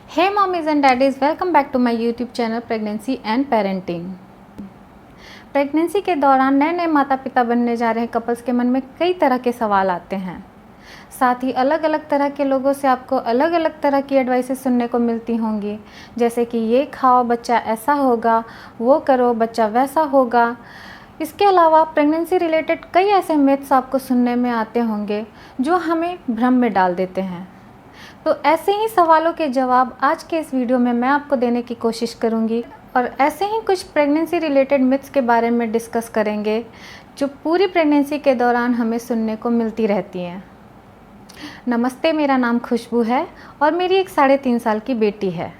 Hey mommies and daddies, welcome back to my YouTube channel Pregnancy and Parenting। Pregnancy के दौरान नए नए माता पिता बनने जा रहे कपल्स के मन में कई तरह के सवाल आते हैं। साथ ही अलग अलग तरह के लोगों से आपको अलग अलग तरह की एडवाइसेस सुनने को मिलती होंगी, जैसे कि ये खाओ बच्चा ऐसा होगा, वो करो बच्चा वैसा होगा। इसके अलावा प्रेगनेंसी रिलेटेड कई ऐसे मिथ्स आपको सुनने में आते होंगे जो हमें भ्रम में डाल देते हैं। तो ऐसे ही सवालों के जवाब आज के इस वीडियो में मैं आपको देने की कोशिश करूंगी और ऐसे ही कुछ प्रेगनेंसी रिलेटेड मिथ्स के बारे में डिस्कस करेंगे जो पूरी प्रेगनेंसी के दौरान हमें सुनने को मिलती रहती हैं। नमस्ते, मेरा नाम खुशबू है और मेरी एक 3.5 साल की बेटी है।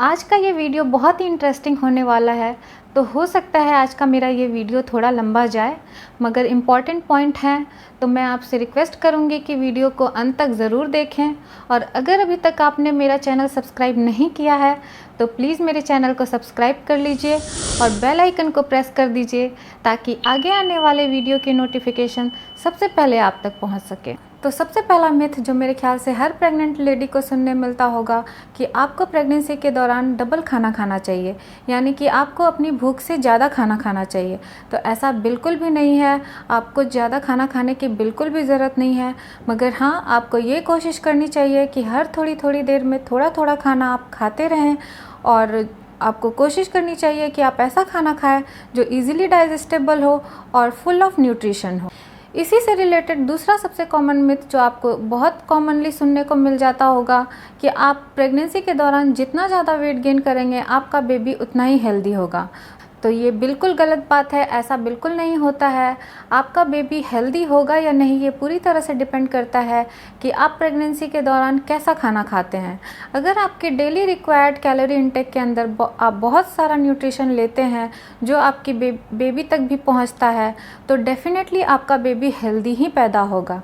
आज का ये वीडियो बहुत ही इंटरेस्टिंग होने वाला है, तो हो सकता है आज का मेरा ये वीडियो थोड़ा लंबा जाए, मगर इम्पॉर्टेंट पॉइंट हैं तो मैं आपसे रिक्वेस्ट करूंगी कि वीडियो को अंत तक ज़रूर देखें। और अगर अभी तक आपने मेरा चैनल सब्सक्राइब नहीं किया है तो प्लीज़ मेरे चैनल को सब्सक्राइब कर लीजिए और बेल आइकन को प्रेस कर दीजिए ताकि आगे आने वाले वीडियो की नोटिफिकेशन सबसे पहले आप तक पहुंच सके। तो सबसे पहला मिथ जो मेरे ख्याल से हर प्रेग्नेंट लेडी को सुनने मिलता होगा कि आपको प्रेगनेंसी के दौरान डबल खाना खाना चाहिए, यानी कि आपको अपनी भूख से ज़्यादा खाना खाना चाहिए। तो ऐसा बिल्कुल भी नहीं है, आपको ज़्यादा खाना खाने की बिल्कुल भी ज़रूरत नहीं है, मगर हाँ आपको ये कोशिश करनी चाहिए कि हर थोड़ी थोड़ी देर में थोड़ा थोड़ा खाना आप खाते रहें और आपको कोशिश करनी चाहिए कि आप ऐसा खाना खाएं जो इजीली डाइजेस्टेबल हो और फुल ऑफ न्यूट्रिशन हो। इसी से रिलेटेड दूसरा सबसे कॉमन मिथ जो आपको बहुत कॉमनली सुनने को मिल जाता होगा कि आप प्रेगनेंसी के दौरान जितना ज़्यादा वेट गेन करेंगे आपका बेबी उतना ही हेल्दी होगा। तो ये बिल्कुल गलत बात है, ऐसा बिल्कुल नहीं होता है। आपका बेबी हेल्दी होगा या नहीं ये पूरी तरह से डिपेंड करता है कि आप प्रेगनेंसी के दौरान कैसा खाना खाते हैं। अगर आपके डेली रिक्वायर्ड कैलोरी इनटेक के अंदर आप बहुत सारा न्यूट्रिशन लेते हैं जो आपकी बेबी तक भी पहुंचता है, तो डेफिनेटली आपका बेबी हेल्दी ही पैदा होगा।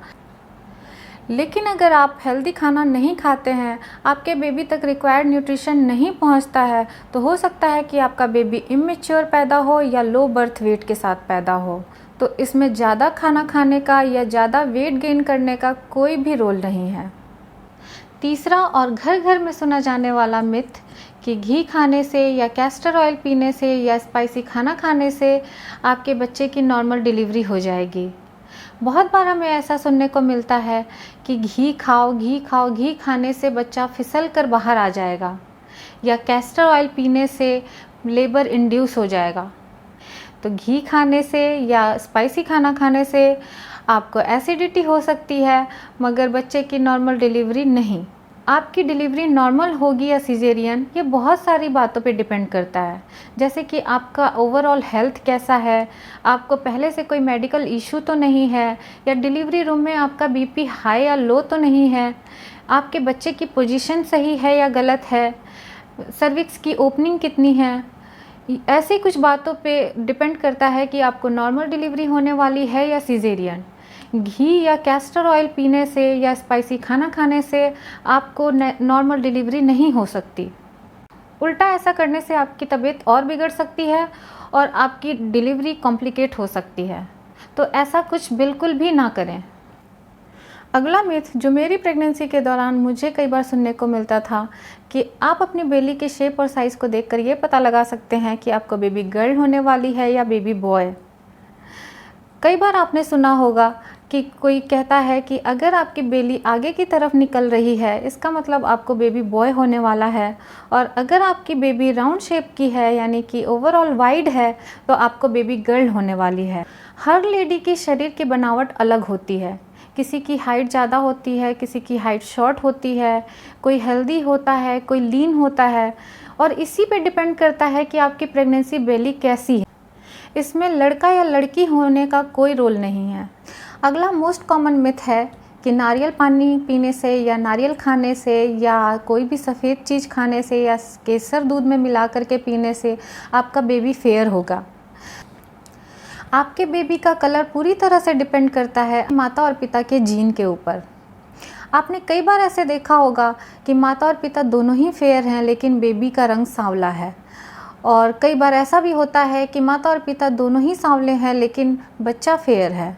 लेकिन अगर आप हेल्दी खाना नहीं खाते हैं, आपके बेबी तक रिक्वायर्ड न्यूट्रिशन नहीं पहुंचता है, तो हो सकता है कि आपका बेबी इमेच्योर पैदा हो या लो बर्थ वेट के साथ पैदा हो। तो इसमें ज़्यादा खाना खाने का या ज़्यादा वेट गेन करने का कोई भी रोल नहीं है। तीसरा और घर घर में सुना जाने वाला मिथ कि घी खाने से या कैस्टर ऑयल पीने से या स्पाइसी खाना खाने से आपके बच्चे की नॉर्मल डिलीवरी हो जाएगी। बहुत बार हमें ऐसा सुनने को मिलता है कि घी खाओ घी खाओ, घी खाने से बच्चा फिसल कर बाहर आ जाएगा या कैस्टर ऑयल पीने से लेबर इंड्यूस हो जाएगा। तो घी खाने से या स्पाइसी खाना खाने से आपको एसिडिटी हो सकती है, मगर बच्चे की नॉर्मल डिलीवरी नहीं। आपकी डिलीवरी नॉर्मल होगी या सिजेरियन, ये बहुत सारी बातों पे डिपेंड करता है, जैसे कि आपका ओवरऑल हेल्थ कैसा है, आपको पहले से कोई मेडिकल इशू तो नहीं है, या डिलीवरी रूम में आपका बीपी हाई या लो तो नहीं है, आपके बच्चे की पोजीशन सही है या गलत है, सर्विक्स की ओपनिंग कितनी है। ऐसी कुछ बातों पे डिपेंड करता है कि आपको नॉर्मल डिलीवरी होने वाली है या सिजेरियन। घी या कैस्टर ऑयल पीने से या स्पाइसी खाना खाने से आपको नॉर्मल डिलीवरी नहीं हो सकती। उल्टा ऐसा करने से आपकी तबीयत और बिगड़ सकती है और आपकी डिलीवरी कॉम्प्लिकेट हो सकती है। तो ऐसा कुछ बिल्कुल भी ना करें। अगला मिथ जो मेरी प्रेगनेंसी के दौरान मुझे कई बार सुनने को मिलता था कि आप अपनी बेली के शेप और साइज़ को देखकर ये पता लगा सकते हैं कि आपको बेबी गर्ल होने वाली है या बेबी बॉय। कई बार आपने सुना होगा कि कोई कहता है कि अगर आपकी बेली आगे की तरफ निकल रही है इसका मतलब आपको बेबी बॉय होने वाला है, और अगर आपकी बेबी राउंड शेप की है यानी कि ओवरऑल वाइड है तो आपको बेबी गर्ल होने वाली है। हर लेडी की शरीर की बनावट अलग होती है, किसी की हाइट ज़्यादा होती है, किसी की हाइट शॉर्ट होती है, कोई हेल्दी होता है, कोई लीन होता है, और इसी पे डिपेंड करता है कि आपकी प्रेगनेंसी बेली कैसी है। इसमें लड़का या लड़की होने का कोई रोल नहीं है। अगला मोस्ट कॉमन मिथ है कि नारियल पानी पीने से या नारियल खाने से या कोई भी सफ़ेद चीज़ खाने से या केसर दूध में मिला करके पीने से आपका बेबी फेयर होगा। आपके बेबी का कलर पूरी तरह से डिपेंड करता है माता और पिता के जीन के ऊपर। आपने कई बार ऐसे देखा होगा कि माता और पिता दोनों ही फेयर हैं लेकिन बेबी का रंग सांवला है, और कई बार ऐसा भी होता है कि माता और पिता दोनों ही सांवले हैं लेकिन बच्चा फेयर है।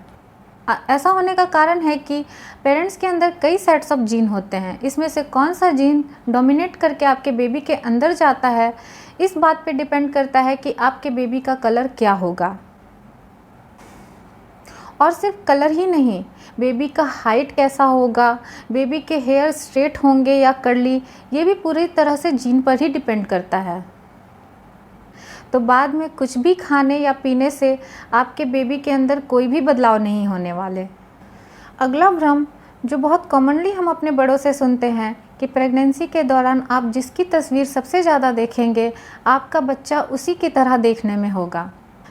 ऐसा होने का कारण है कि पेरेंट्स के अंदर कई सेट्स ऑफ जीन होते हैं। इसमें से कौन सा जीन डोमिनेट करके आपके बेबी के अंदर जाता है, इस बात पे डिपेंड करता है कि आपके बेबी का कलर क्या होगा। और सिर्फ कलर ही नहीं, बेबी का हाइट कैसा होगा, बेबी के हेयर स्ट्रेट होंगे या कर्ली, ये भी पूरी तरह से जीन पर ही डिपेंड करता है। तो बाद में कुछ भी खाने या पीने से आपके बेबी के अंदर कोई भी बदलाव नहीं होने वाले। अगला भ्रम जो बहुत कॉमनली हम अपने बड़ों से सुनते हैं कि प्रेगनेंसी के दौरान आप जिसकी तस्वीर सबसे ज़्यादा देखेंगे, आपका बच्चा उसी की तरह देखने में होगा।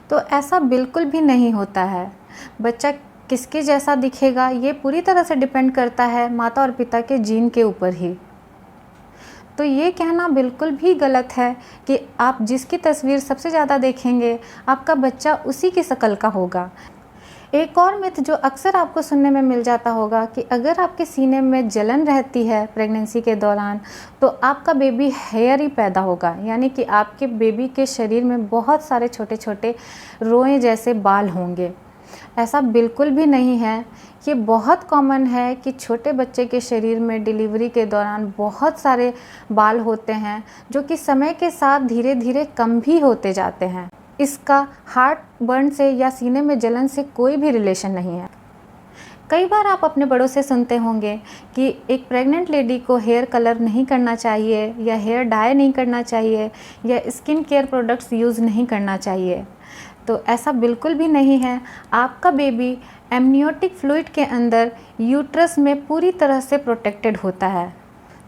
तो ऐसा बिल्कुल भी नहीं होता है। बच्चा किसके जैसा दिखेगा ये पूरी तरह से डिपेंड करता है माता और पिता के जीन के ऊपर ही। तो ये कहना बिल्कुल भी गलत है कि आप जिसकी तस्वीर सबसे ज़्यादा देखेंगे, आपका बच्चा उसी की शक्ल का होगा। एक और मिथ जो अक्सर आपको सुनने में मिल जाता होगा कि अगर आपके सीने में जलन रहती है प्रेगनेंसी के दौरान, तो आपका बेबी हेयरी पैदा होगा, यानी कि आपके बेबी के शरीर में बहुत सारे छोटे छोटे रोए जैसे बाल होंगे। ऐसा बिल्कुल भी नहीं है। ये बहुत कॉमन है कि छोटे बच्चे के शरीर में डिलीवरी के दौरान बहुत सारे बाल होते हैं, जो कि समय के साथ धीरे धीरे कम भी होते जाते हैं। इसका हार्ट बर्न से या सीने में जलन से कोई भी रिलेशन नहीं है। कई बार आप अपने बड़ों से सुनते होंगे कि एक प्रेग्नेंट लेडी को हेयर कलर नहीं करना चाहिए, या हेयर डाई नहीं करना चाहिए, या स्किन केयर प्रोडक्ट्स यूज़ नहीं करना चाहिए। तो ऐसा बिल्कुल भी नहीं है। आपका बेबी एमनियोटिक फ्लूइड के अंदर यूट्रस में पूरी तरह से प्रोटेक्टेड होता है।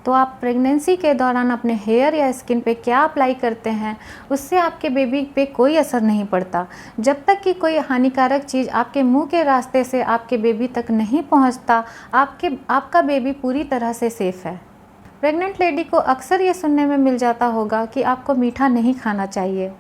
तो आप प्रेगनेंसी के दौरान अपने हेयर या स्किन पे क्या अप्लाई करते हैं, उससे आपके बेबी पे कोई असर नहीं पड़ता। जब तक कि कोई हानिकारक चीज़ आपके मुंह के रास्ते से आपके बेबी तक नहीं पहुंचता, आपका बेबी पूरी तरह से सेफ़ है। प्रेग्नेंट लेडी को अक्सर ये सुनने में मिल जाता होगा कि आपको मीठा नहीं खाना चाहिए।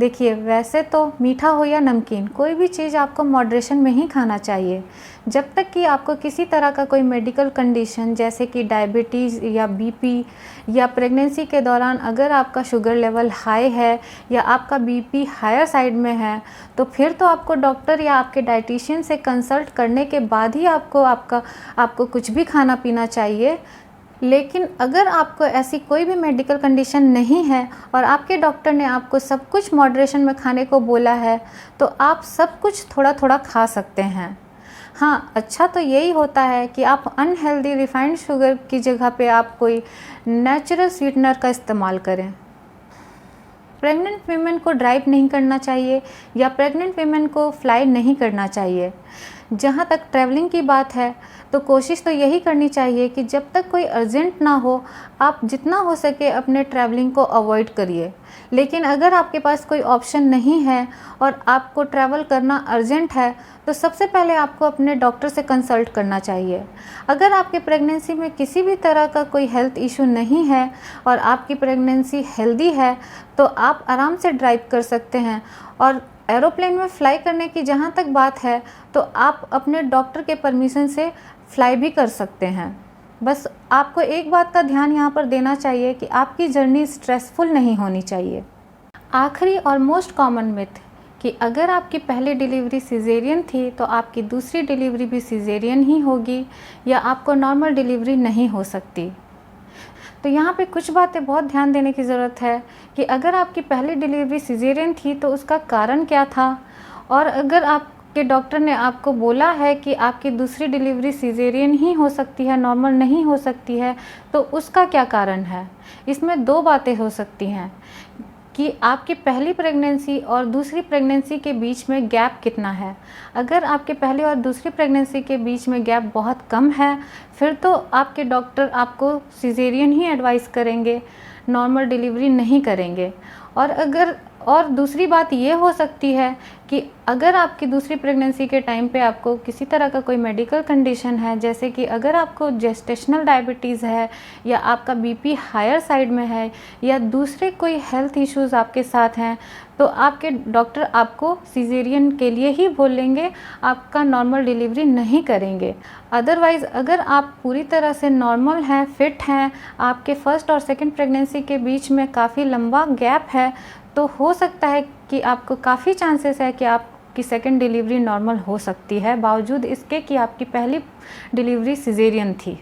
देखिए, वैसे तो मीठा हो या नमकीन, कोई भी चीज़ आपको मॉडरेशन में ही खाना चाहिए। जब तक कि आपको किसी तरह का कोई मेडिकल कंडीशन जैसे कि डायबिटीज़ या बीपी, या प्रेगनेंसी के दौरान अगर आपका शुगर लेवल हाई है या आपका बीपी हायर साइड में है, तो फिर तो आपको डॉक्टर या आपके डाइटिशियन से कंसल्ट करने के बाद ही आपको कुछ भी खाना पीना चाहिए। लेकिन अगर आपको ऐसी कोई भी मेडिकल कंडीशन नहीं है और आपके डॉक्टर ने आपको सब कुछ मॉडरेशन में खाने को बोला है, तो आप सब कुछ थोड़ा थोड़ा खा सकते हैं। हाँ, अच्छा तो यही होता है कि आप अनहेल्दी रिफाइंड शुगर की जगह पे आप कोई नेचुरल स्वीटनर का इस्तेमाल करें। प्रेग्नेंट वीमेन को ड्राइव नहीं करना चाहिए या प्रेग्नेंट वीमेन को फ्लाई नहीं करना चाहिए। जहाँ तक ट्रैवलिंग की बात है, तो कोशिश तो यही करनी चाहिए कि जब तक कोई अर्जेंट ना हो, आप जितना हो सके अपने ट्रैवलिंग को अवॉइड करिए। लेकिन अगर आपके पास कोई ऑप्शन नहीं है और आपको ट्रैवल करना अर्जेंट है, तो सबसे पहले आपको अपने डॉक्टर से कंसल्ट करना चाहिए। अगर आपके प्रेगनेंसी में किसी भी तरह का कोई हेल्थ इशू नहीं है और आपकी प्रेगनेंसी हेल्दी है, तो आप आराम से ड्राइव कर सकते हैं। और एरोप्लेन में फ़्लाई करने की जहाँ तक बात है, तो आप अपने डॉक्टर के परमिशन से फ्लाई भी कर सकते हैं। बस आपको एक बात का ध्यान यहाँ पर देना चाहिए कि आपकी जर्नी स्ट्रेसफुल नहीं होनी चाहिए। आखिरी और मोस्ट कॉमन मिथ कि अगर आपकी पहली डिलीवरी सिजेरियन थी तो आपकी दूसरी डिलीवरी भी सिजेरियन ही होगी, या आपको नॉर्मल डिलीवरी नहीं हो सकती। तो यहाँ पे कुछ बातें बहुत ध्यान देने की ज़रूरत है कि अगर आपकी पहली डिलीवरी सिजेरियन थी तो उसका कारण क्या था, और अगर आपके डॉक्टर ने आपको बोला है कि आपकी दूसरी डिलीवरी सिजेरियन ही हो सकती है, नॉर्मल नहीं हो सकती है, तो उसका क्या कारण है। इसमें दो बातें हो सकती हैं कि आपकी पहली प्रेगनेंसी और दूसरी प्रेगनेंसी के बीच में गैप कितना है। अगर आपके पहली और दूसरी प्रेगनेंसी के बीच में गैप बहुत कम है, फिर तो आपके डॉक्टर आपको सिजेरियन ही एडवाइस करेंगे, नॉर्मल डिलीवरी नहीं करेंगे। और दूसरी बात ये हो सकती है कि अगर आपकी दूसरी प्रेगनेंसी के टाइम पे आपको किसी तरह का कोई मेडिकल कंडीशन है, जैसे कि अगर आपको जेस्टेशनल डायबिटीज़ है, या आपका बीपी हायर साइड में है, या दूसरे कोई हेल्थ इश्यूज़ आपके साथ हैं, तो आपके डॉक्टर आपको सिजेरियन के लिए ही बोलेंगे, आपका नॉर्मल डिलीवरी नहीं करेंगे। अदरवाइज़ अगर आप पूरी तरह से नॉर्मल हैं, फिट हैं, आपके फर्स्ट और सेकंड प्रेगनेंसी के बीच में काफ़ी लंबा गैप है, तो हो सकता है कि आपको काफ़ी चांसेस है कि आप आपकी सेकंड डिलीवरी नॉर्मल हो सकती है, बावजूद इसके कि आपकी पहली डिलीवरी सिजेरियन थी।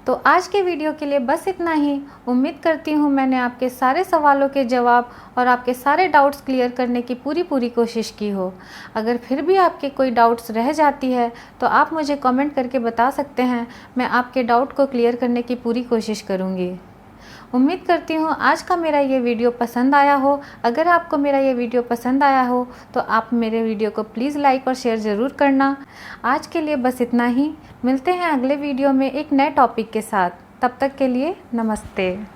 तो आज के वीडियो के लिए बस इतना ही। उम्मीद करती हूँ मैंने आपके सारे सवालों के जवाब और आपके सारे डाउट्स क्लियर करने की पूरी कोशिश की हो। अगर फिर भी आपके कोई डाउट्स रह जाती है तो आप मुझे कमेंट करके बता सकते हैं, मैं आपके डाउट को क्लियर करने की पूरी कोशिश करूँगी। उम्मीद करती हूँ आज का मेरा ये वीडियो पसंद आया हो। अगर आपको मेरा ये वीडियो पसंद आया हो तो आप मेरे वीडियो को प्लीज़ लाइक और शेयर ज़रूर करना। आज के लिए बस इतना ही। मिलते हैं अगले वीडियो में एक नए टॉपिक के साथ। तब तक के लिए नमस्ते।